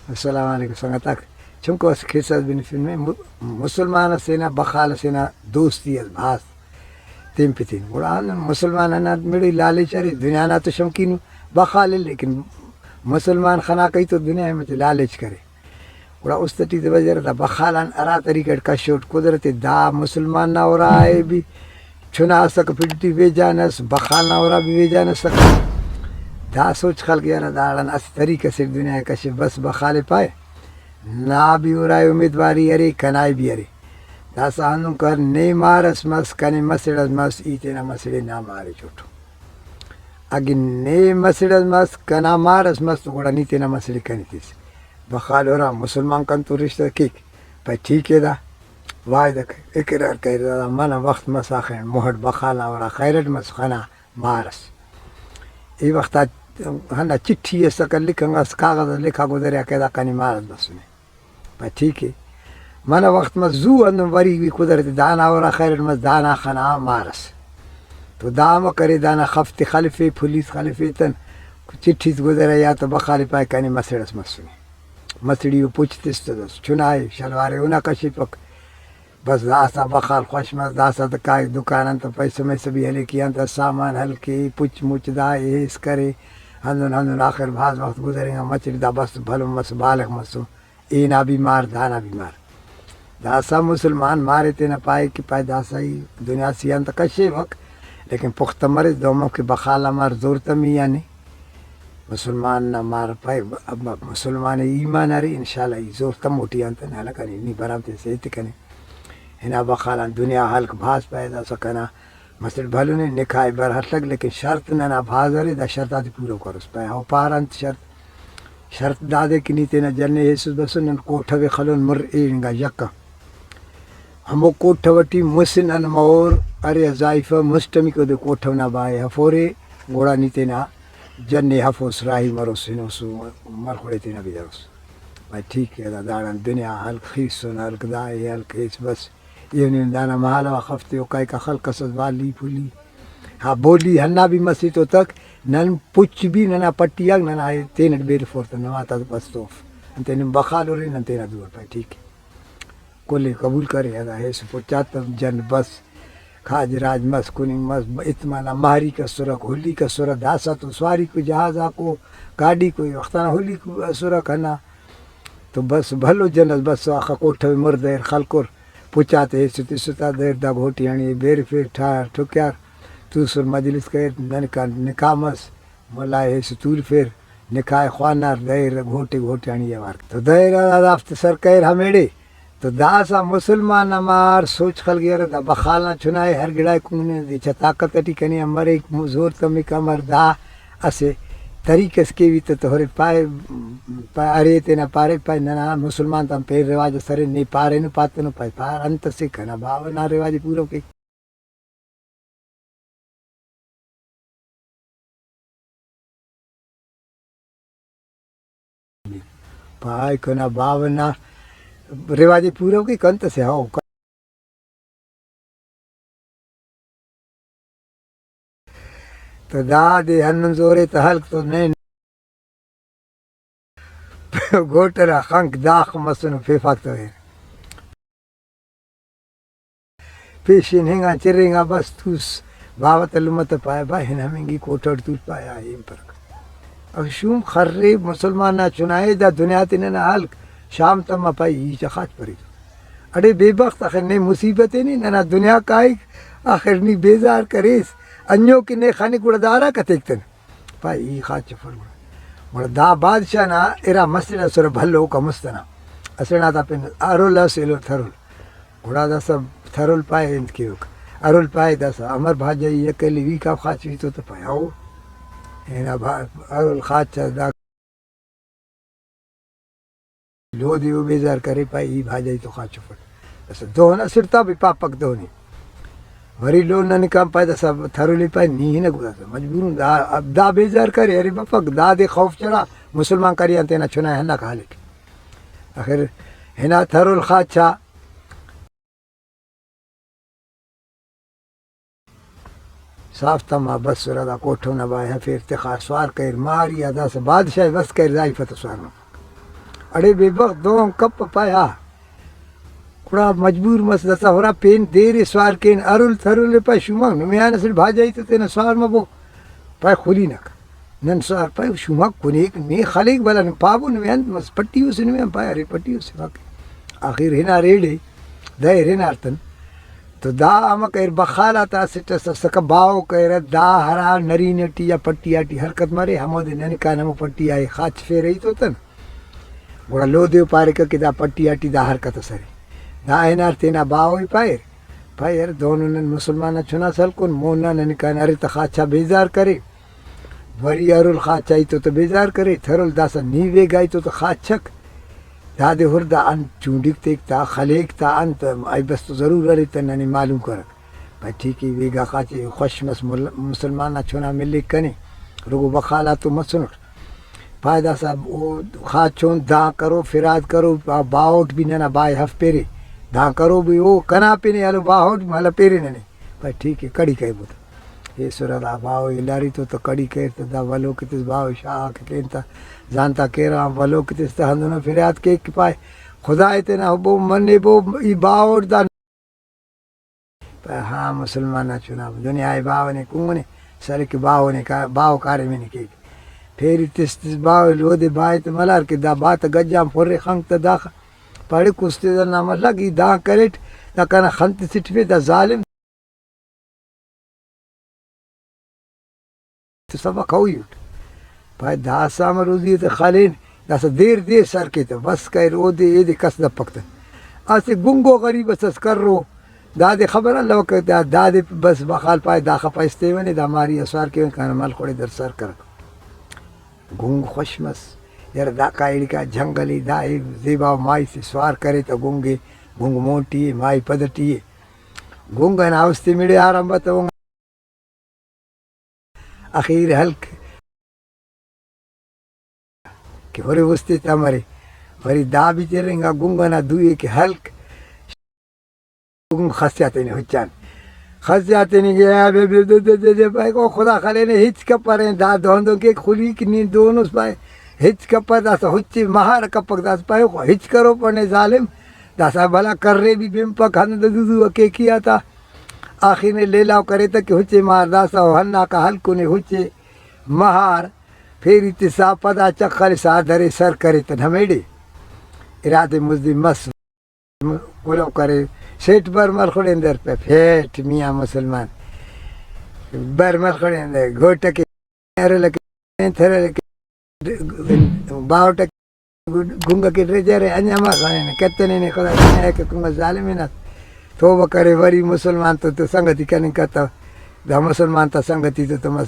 السلام عليكم سنگتاك چونکو اس خیسد بن فيلم میں مسلمان سینا بخال سینا دوستی بھاس تیم پتین قرآن مسلمان نا میری لالی چری دنیا نا تو شمکین بخال لیکن مسلمان خنا کئی تو دنیا میں لالچ کرے اور اس تٹی دے وجہ دا بخالان ارا طریقے کشوٹ قدرت دا مسلمان نہ اور آئے بھی چھنا سک پھٹی وے جانس بخال نہ اور بھی وے جانس دا سوچ خلق یار دارن اس طریقے سے دنیا کش بس بخال پائے نہ بھی ہو رہا ہے امیدواری ارے کنائی بھی ارے دا سانو کر نہیں مارس مس کنے مسڑس مس ایتنا مسڑے نہ مارے چھوٹو اگے نہیں مسڑس مس کنا مارس مس تو گڑا نیتنا مسڑے کنے تیس بخال ہو رہا مسلمان کن تو رشتہ کیک پہ ٹھیک ہے دا وعدہ اقرار کر دا من وقت مساخین محٹ بخال ہو رہا خیرت مس خنا مارس ای وقت ہنا چٹھی ہے سکر لکھیں گا اس کاغذ لکھا گزریا کہ دا کنی مارس بس نے پہ ٹھیک ہے من وقت مس زو اندم وری بھی قدرت دانا ہو رہا خیرت مس دانا خنا مارس تو دام کرے دانا خفت خلفی پولیس خلفی تن چٹھی گزریا یا تو بخال پائے کنی مسڑس مس نے مسڑی پوچھتس تو چنائے شلوارے انہا کشی پک بس داسا بخال خوش مس داسا تو کائی دکانن تو پیسے میں سبھی ہلے کیاں تو سامان ہلکے پوچھ مچ دا ایس کرے ہندن آخر بھاز وقت گزریں گا مچڑی دا بس بھلو مس بالغ مسو اینا بیمار دانا بیمار داسا مسلمان مارے تے نہ پائے کہ پائے داسا ہی دنیا سیاں تو کشے وقت لیکن پختہ مرض دوموں کے بخالا مار زور تمی یعنی مسلمان نہ مار پائے اب مسلمان ایمان اری انشاءاللہ ای زور تم موٹی انت نہ لگنی نی برامتے سے اتکنے ہنا بخالان دنیا حلق بھاس پیدا سکنا مسل بھلو نے نکاح بر ہر لگ لیکن شرط نہ بھاز ارے دا شرطات پورو کرس پائے ہو پارانت شرط دادے کی نیتے نہ جلنے یسوس بسن کوٹھوے خلون مر اینگا یکا ہمو کوٹھوٹی مسن ان مور ارے ضائفہ مستمی کو دے کوٹھو نہ بائے ہفورے گوڑا نیتے نہ جننے حفوس راہی مروس سنوسو مرخوڑے تینا بھی دروس بھائی ٹھیک ہے دا دارن دنیا حلق خیس سن حلق دائی حلق خیس بس یہ دانا محالا و خفتے ہو کئی کا خلق سز والی پھولی ہاں بولی ہننا بھی مسیح تو تک نن پچھ بھی ننا پٹی آگ ننا تینٹ بیر فورتا نواتا بس توف انتین بخال ہو رہی نن تینا دور پائی ٹھیک ہے کلی قبول کرے ادا ہے سو پچاتا جن بس کھاج راج مس کننگ مس اتمانا مہاری کا سرک ہولی کا سرک داسا تو سواری کو جہازا کو گاڑی کو وقتانا ہولی کو سرک ہنا تو بس بھلو جنس بس آخا کوٹھو مردیر خلکور پچاتے ستی ستا دیر دا گھوٹی ہنی بیر پھر ٹھار ٹھکیار تو سر مجلس کر نکاح مس ملائے ستول پھر نکاح خوانار دیر گھوٹی گھوٹی ہنی یہ وارک تو دیر آدافت سر کہر ہمیڑے تو داسا مسلمان مار سوچ خل گیا دا بخالنا چنائے ہر گڑائے کنے دی چا طاقت اٹی کنی امر ایک زور تمی کمر دا اسے طریقے اس کے بھی تو ہر پائے ارے تینا پارے پائے ننا مسلمان تم پیر رواج سرے نہیں پارے نو پاتے نو پائے پار انت سے کنا باو نا رواج پورو کے پائے کنا باو نا رواج پورو کے کنت سے ہو تو دا دے ہنن زورے تو حلق تو نہیں گوٹرا خنک داخ مسن فیفاک تو ہے پیشین ہنگا چرینگا بس توس باوت علمت پائے با ہن ہمینگی کوٹر تول پایا ایم پرک اخشوم خریب مسلمان نا چنائے دا دنیا تیننا حلق شام تم پائی ہی چخات پری اڑے بے بخت آخر نہیں مصیبتیں نہیں ننا دنیا کائی آخر نہیں بیزار کریس انیو کی نے خانی گوڑا دارا کا تیکتن پائی ہی خات چفر گوڑا دا بادشاہ نا ارا مسئلہ سر بھلو کا مستنا اسرنا تا پین ارول اسیلو تھرول گوڑا دا سب تھرول پائے انت کیو ارول پائے دا سا امر بھاجائی یکلی وی کا خاچ وی تو پائے آو اینا ارول خاچ دا لو دیو بیزار کرے پائے ہی بھاجائی تو خاچ چفر ایسا دونا سرتا بھی پاپک دونی وری لو نہ نکام پائے دا سب تھرولی پائے نہیں نہ گزا مجبوروں دا بیزار کرے ارے بپک دا دے خوف چڑھا مسلمان کریاں تینا چنا ہے نہ کہا لکھ آخر ہنا تھرول خاچا صاف تما بس سورا دا کوٹھو نہ بائے پھر ارتخار سوار کر ماری ادا سے بادشاہ بس کر ضائفت سوار اڑے بے وقت دو کپ پایا کڑا مجبور مس دسا ہورا پین دیر سوار کین ارل تھرل پا شما نمیان سر بھاجائی تو تینا سوار مبو پای خولی نک نن سوار پای شما کنیک می خلیق بلا پابو نمیان مس پٹیو سے نمیان پای ارے پٹیو سے باقی آخر ہنا ریڈے دائر ہنا ارتن تو دا اما کہر بخالا تا سٹا سکا باو کہر دا ہرا نری نٹی یا پٹی آٹی حرکت مارے ہمو دے ننکان ہمو پٹی آئے خاچ فے رہی تو تن گوڑا لو دیو پارے کہ دا پٹی آٹی دا حرکت سرے دا ہنار تینا باوی پائر پائر دونوں نے مسلمانہ چنا سل کن مونا ننکان ارے تا خاچا بیزار کرے وری ارل خاچائی تو بیزار کرے تھرل دا سا نیوے گائی تو خاچک دا دے ہر دا ان چونڈک تیک تا خلیق تا انت آئی بس تو ضرور رہی تا ننی معلوم کرک بھائی ٹھیک ہے ویگا خاچے خوش مس مسلمانہ چنا ملے کنے رگو بخالا تو مسنک پائدہ صاحب وہ خاچون دا کرو فراد کرو باوٹ بھی ننا بائی ہف پیرے دا کرو بھی وہ کنا پینے یالو باوٹ مالا پیرے ننے بھائی ٹھیک ہے کڑی کہے بوتا یہ سورہ دا باو لاری تو کڑی کہے تو دا ولو کتس باو شاہ کے کہنتا جانتا کہہ رہا ہوں ولو کتس تا ہندونو فریاد کے پائے خدا اتنا بو مننے بو ای باوٹ دا ہاں مسلمانہ چنا دنیا آئے باو نے کنگنے سر کے باو نے باو کارے میں نے کہ پھر تس باو لو دے بھائی تو ملار کے دا بات گجام پورے خنگ تا دا پڑے کستے دا نام لگی دا کریٹ دا کنا خنت سٹفے دا ظالم تو سبق ہوئی اٹھ بھائی دا سام روزی تا خالین دا سا دیر سر کے تا بس کہر او دے یہ دے کس دا پکتا آسے گنگو غریب اس کر رو دا دے خبر اللہ وقت دا دے بس بخال پائے دا خپا استیونے دا ماری اسوار کے کانا مال خوڑے در سر کرک گنگ خوشمس یار دا کائڑی کا جنگلی دا زیبا مائی سے سوار کرے تو گنگے گنگ مونٹی ہے مائی پدٹی ہے گنگ ناوستی میڑے آرام بتاؤں اخیر حلق کہ ہورے وستے تا مرے وری دا بھی چریں گا گنگ نا دوئے کہ حلق گنگ خس جاتے نہیں ہوچان خس جاتے نہیں گیا بے بھائی کو خدا خلے نے ہچ کپر ہیں دا دوندوں کے کھلی کنی دونوں پائے ہچ کپر دا سا ہچی مہار کپک دا سا پائے کو ہچ کرو پڑھنے ظالم دا سا بھلا کر رہے بھی بمپک ہن دو اکے کیا تھا آخر نے لے لاؤ کرے تھا کہ ہچے مہار دا سا ہنہ کا حلقوں نے ہچے مہار پھر اتسا پدا چکھر سا درے سر کرے تو دھمیڑے ارادے مزدی مس کلو کرے سیٹ برمل کھڑے اندر پہ پھیٹ میاں مسلمان برمل کھڑے اندر گھوٹکے تھرے لکے باوٹک گنگا کی رجرے انجامہ کھڑے کتنے نے خدا دنیا کہ کنگا ظالمینہ توبہ کرے وری مسلمان تو سنگتی کرنے کہتا دا مسلمان تا سنگتی تو